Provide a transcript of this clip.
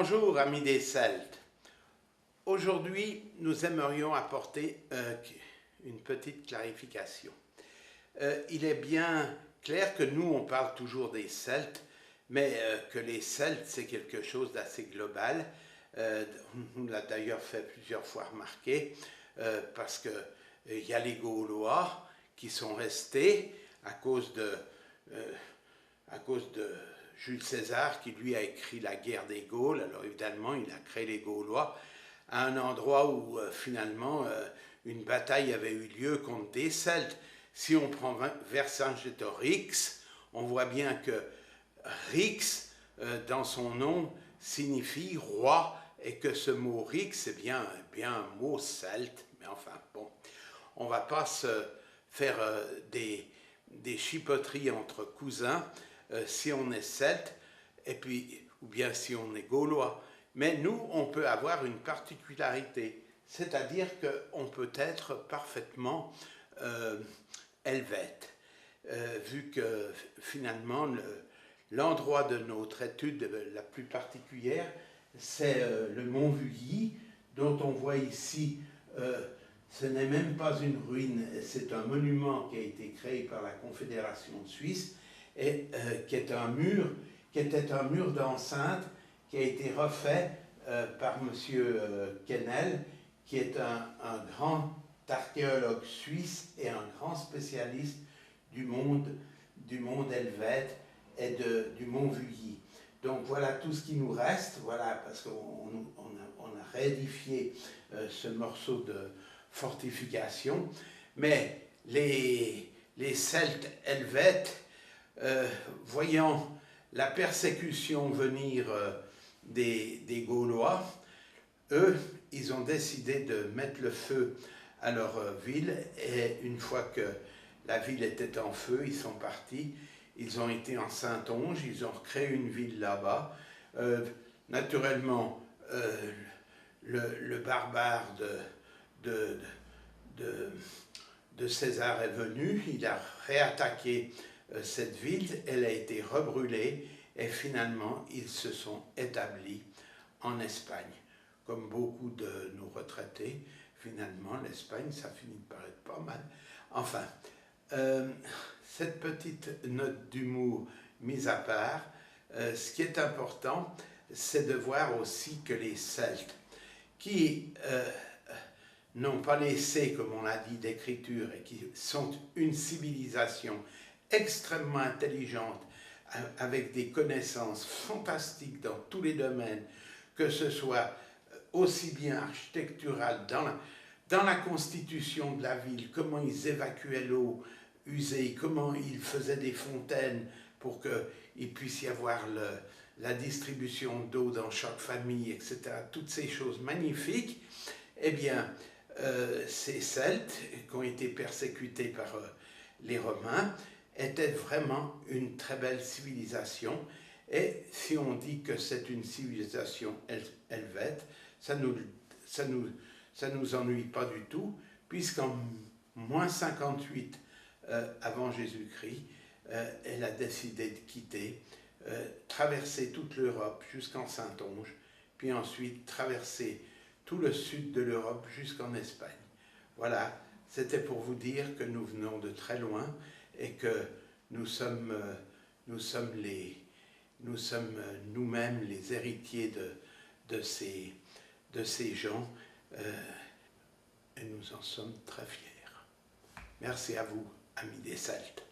Bonjour amis des Celtes. Aujourd'hui, nous aimerions apporter une petite clarification. Il est bien clair que nous, on parle toujours des Celtes, mais que les Celtes, c'est quelque chose d'assez global. On l'a d'ailleurs fait plusieurs fois remarquer, parce qu'il y a les Gaulois qui sont restés à cause de Jules César, qui lui a écrit la guerre des Gaules. Alors évidemment, il a créé les Gaulois à un endroit où finalement une bataille avait eu lieu contre des Celtes. Si on prend Vercingétorix, on voit bien que Rix, dans son nom, signifie roi, et que ce mot Rix est bien un mot celte. Mais enfin, bon, on ne va pas se faire des chipoteries entre cousins si on est celte, et puis, ou bien si on est gaulois. Mais nous, on peut avoir une particularité, c'est-à-dire qu'on peut être parfaitement helvète, vu que finalement l'endroit de notre étude la plus particulière, c'est le mont Vully, dont on voit ici, ce n'est même pas une ruine, c'est un monument qui a été créé par la Confédération suisse, et qui était un mur d'enceinte qui a été refait par M. Quesnel, qui est un grand archéologue suisse et un grand spécialiste du monde helvète et du mont Vully. Donc voilà tout ce qui nous reste, voilà, parce qu'on a réédifié ce morceau de fortification, mais les Celtes helvètes, voyant la persécution venir des Gaulois, eux, ils ont décidé de mettre le feu à leur ville, et une fois que la ville était en feu, ils sont partis, ils ont été en Saintonge, ils ont recréé une ville là-bas. Naturellement, le barbare de César est venu, il a réattaqué cette ville, elle a été rebrûlée, et finalement ils se sont établis en Espagne. Comme beaucoup de nos retraités, finalement l'Espagne, ça finit par être pas mal. Enfin, cette petite note d'humour mise à part, ce qui est important, c'est de voir aussi que les Celtes, qui n'ont pas laissé, comme on l'a dit, d'écriture, et qui sont une civilisation extrêmement intelligente, avec des connaissances fantastiques dans tous les domaines, que ce soit aussi bien architectural, dans la constitution de la ville, comment ils évacuaient l'eau usée, comment ils faisaient des fontaines pour qu'il puisse y avoir la distribution d'eau dans chaque famille, etc. Toutes ces choses magnifiques, eh bien, ces Celtes, qui ont été persécutés par les Romains, étaient vraiment une très belle civilisation. Et si on dit que c'est une civilisation helvète, ça nous ennuie pas du tout, puisqu'en moins 58 avant Jésus-Christ, elle a décidé de quitter, traverser toute l'Europe jusqu'en Saintonge, puis ensuite traverser tout le sud de l'Europe jusqu'en Espagne. Voilà, c'était pour vous dire que nous venons de très loin et que nous sommes nous-mêmes les héritiers de ces gens, et nous en sommes très fiers. Merci à vous, amis des Celtes.